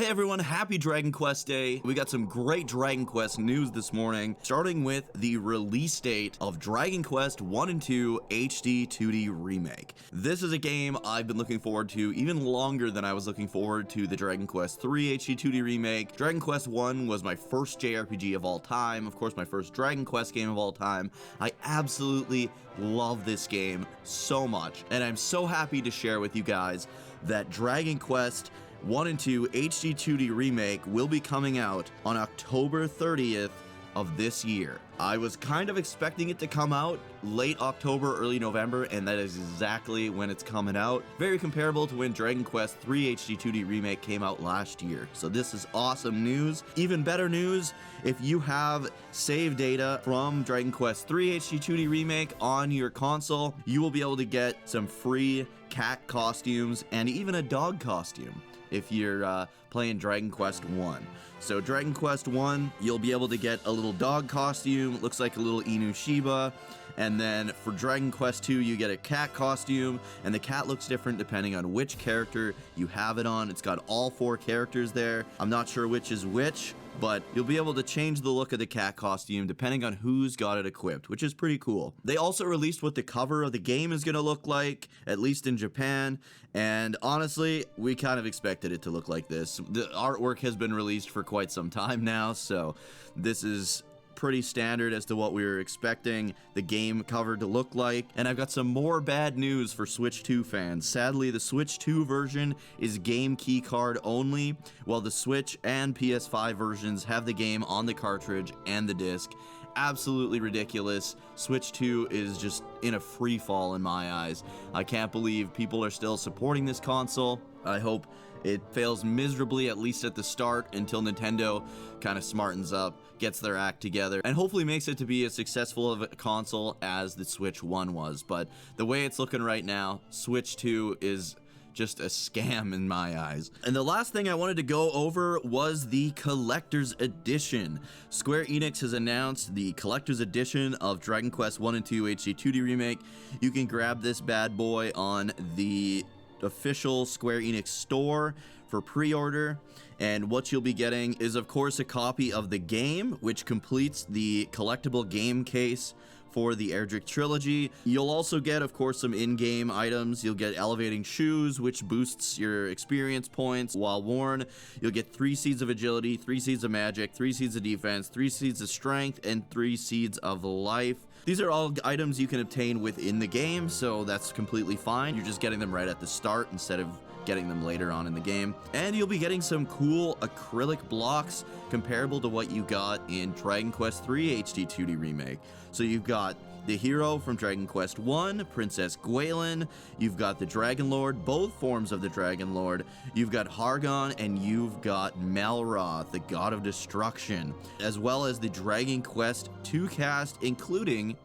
Hey everyone, happy Dragon Quest Day. We got some great Dragon Quest news this morning, starting with the release date of Dragon Quest 1 and 2 HD2D Remake. This is a game I've been looking forward to even longer than I was looking forward to the Dragon Quest 3 HD2D Remake. Dragon Quest 1 was my first JRPG of all time, of course my first Dragon Quest game of all time. I absolutely love this game so much, and I'm so happy to share with you guys that Dragon Quest 1 and 2 HD2D Remake will be coming out on October 30th of this year. I was kind of expecting it to come out late October, early November, and that is exactly when it's coming out. Very comparable to when Dragon Quest 3 HD2D Remake came out last year. So this is awesome news. Even better news, if you have save data from Dragon Quest 3 HD2D Remake on your console, you will be able to get some free cat costumes and even a dog costume if you're playing Dragon Quest 1. So Dragon Quest 1, you'll be able to get a little dog costume, it looks like a little Inu Shiba, and then for Dragon Quest 2, you get a cat costume, and the cat looks different depending on which character you have it on. It's got all 4 characters there. I'm not sure which is which, but you'll be able to change the look of the cat costume depending on who's got it equipped, which is pretty cool. They also released what the cover of the game is going to look like, at least in Japan, and honestly, we kind of expected it to look like this. The artwork has been released for quite some time now, so this is pretty standard as to what we were expecting the game cover to look like. And I've got some more bad news for Switch 2 fans. Sadly, the Switch 2 version is game keycard only, while the Switch and PS5 versions have the game on the cartridge and the disc. Absolutely ridiculous. Switch 2 is just in a free fall in my eyes. I can't believe people are still supporting this console. I hope it fails miserably, at least at the start, until Nintendo kind of smartens up, gets their act together, and hopefully makes it to be as successful of a console as the Switch 1 was. But the way it's looking right now, Switch 2 is just a scam in my eyes. And the last thing I wanted to go over was the Collector's Edition. Square Enix has announced the Collector's Edition of Dragon Quest 1 and 2 HD2D Remake. You can grab this bad boy on the official Square Enix store for pre-order, and what you'll be getting is of course a copy of the game, which completes the collectible game case for the HD2D Trilogy. You'll also get, of course, some in-game items. You'll get elevating shoes, which boosts your experience points while worn. You'll get 3 seeds of agility, 3 seeds of magic, 3 seeds of defense, 3 seeds of strength, and 3 seeds of life. These are all items you can obtain within the game, so that's completely fine. You're just getting them right at the start instead of getting them later on in the game. And you'll be getting some cool acrylic blocks comparable to what you got in Dragon Quest 3 HD2D Remake. So you've got the hero from Dragon Quest 1, Princess Gwaelin, you've got the Dragon Lord, both forms of the Dragon Lord, you've got Hargon, and you've got Malroth, the God of Destruction, as well as the Dragon Quest 2 cast, including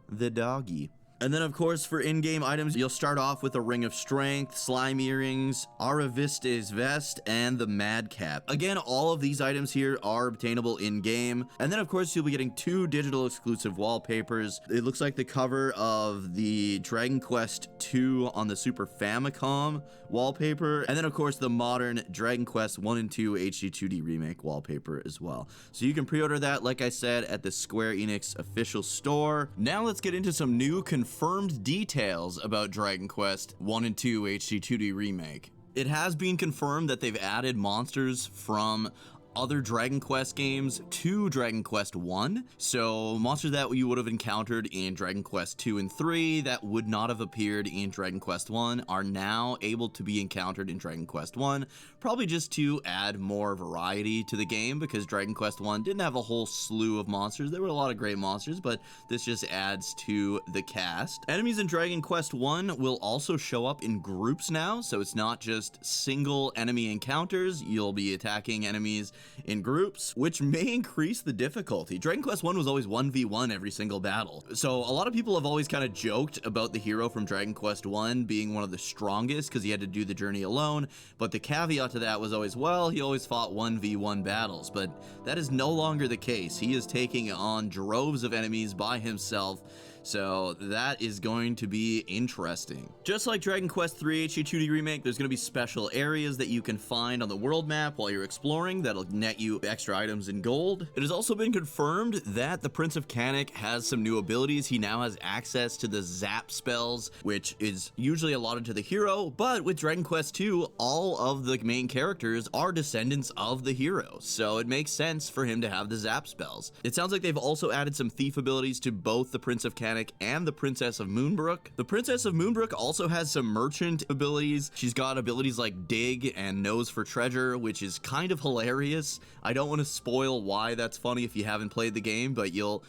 the doggy. And then, of course, for in-game items, you'll start off with a Ring of Strength, Slime Earrings, Araviste's Vest, and the Madcap. Again, all of these items here are obtainable in-game. And then, of course, you'll be getting 2 digital exclusive wallpapers. It looks like the cover of the Dragon Quest 2 on the Super Famicom wallpaper. And then, of course, the modern Dragon Quest 1 and 2 HD2D Remake wallpaper as well. So you can pre-order that, like I said, at the Square Enix official store. Now let's get into some new confirmed details about Dragon Quest 1 and 2 HD2D Remake. It has been confirmed that they've added monsters from other Dragon Quest games to Dragon Quest 1. So monsters that you would have encountered in Dragon Quest 2 and 3 that would not have appeared in Dragon Quest 1 are now able to be encountered in Dragon Quest 1, probably just to add more variety to the game, because Dragon Quest 1 didn't have a whole slew of monsters. There were a lot of great monsters, but this just adds to the cast. Enemies in Dragon Quest 1 will also show up in groups now, so it's not just single enemy encounters. You'll be attacking enemies in groups, which may increase the difficulty. Dragon Quest 1 was always 1v1 every single battle. So a lot of people have always kind of joked about the hero from Dragon Quest 1 being one of the strongest because he had to do the journey alone, but the caveat to that was always, well, he always fought 1v1 battles, but that is no longer the case. He is taking on droves of enemies by himself, So that is going to be interesting. Just like Dragon Quest III HD2D Remake, there's going to be special areas that you can find on the world map while you're exploring that'll net you extra items and gold. It has also been confirmed that the Prince of Canic has some new abilities. He now has access to the Zap spells, which is usually allotted to the hero, but with Dragon Quest II, all of the main characters are descendants of the hero, so it makes sense for him to have the Zap spells. It sounds like they've also added some thief abilities to both the Prince of Canic and the Princess of Moonbrook. The Princess of Moonbrook also has some merchant abilities. She's got abilities like dig and nose for treasure, which is kind of hilarious. I don't want to spoil why that's funny if you haven't played the game, but you'll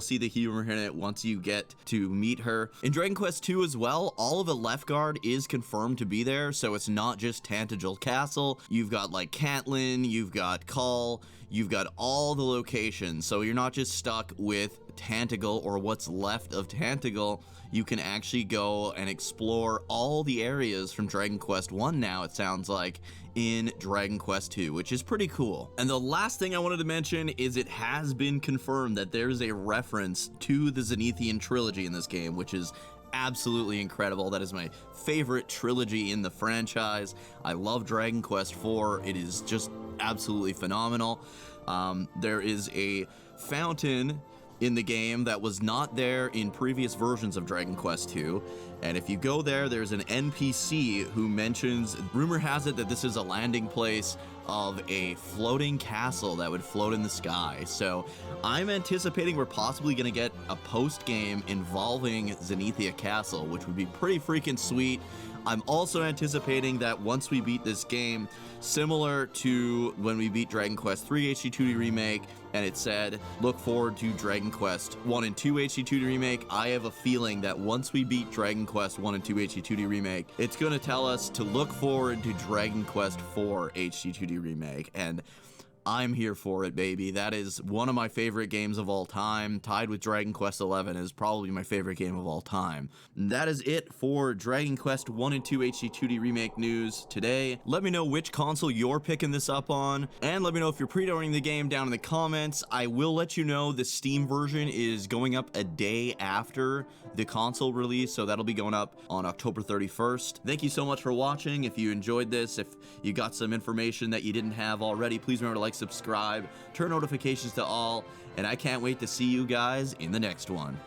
see the humor in it once you get to meet her. In Dragon Quest II as well, all of the left guard is confirmed to be there, so it's not just Tantagel Castle. You've got like Cantlin, you've got Kull, you've got all the locations, so you're not just stuck with Tantagel or what's left of Tantagel. You can actually go and explore all the areas from Dragon Quest I now, it sounds like, in Dragon Quest II, which is pretty cool. And the last thing I wanted to mention is it has been confirmed that there's a reference to the Zenithian Trilogy in this game, which is absolutely incredible. That is my favorite trilogy in the franchise. I love Dragon Quest IV. It is just absolutely phenomenal. There is a fountain in the game that was not there in previous versions of Dragon Quest II, and if you go there, there's an NPC who mentions, rumor has it that this is a landing place of a floating castle that would float in the sky. So I'm anticipating we're possibly gonna get a post-game involving Zenithia Castle, which would be pretty freaking sweet. I'm also anticipating that once we beat this game, similar to when we beat Dragon Quest III HD2D Remake, and it said, look forward to Dragon Quest 1 and 2 HD2D Remake, I have a feeling that once we beat Dragon Quest 1 and 2 HD2D Remake, it's gonna tell us to look forward to Dragon Quest 4 HD2D Remake, and I'm here for it, baby. That is one of my favorite games of all time, tied with Dragon Quest XI is probably my favorite game of all time. And that is it for Dragon Quest 1 and 2 HD2D Remake news today. Let me know which console you're picking this up on, and let me know if you're pre-ordering the game down in the comments. I will let you know the Steam version is going up a day after the console release, so that'll be going up on October 31st. Thank you so much for watching. If you enjoyed this, if you got some information that you didn't have already, please remember to like, subscribe, turn notifications to all, and I can't wait to see you guys in the next one.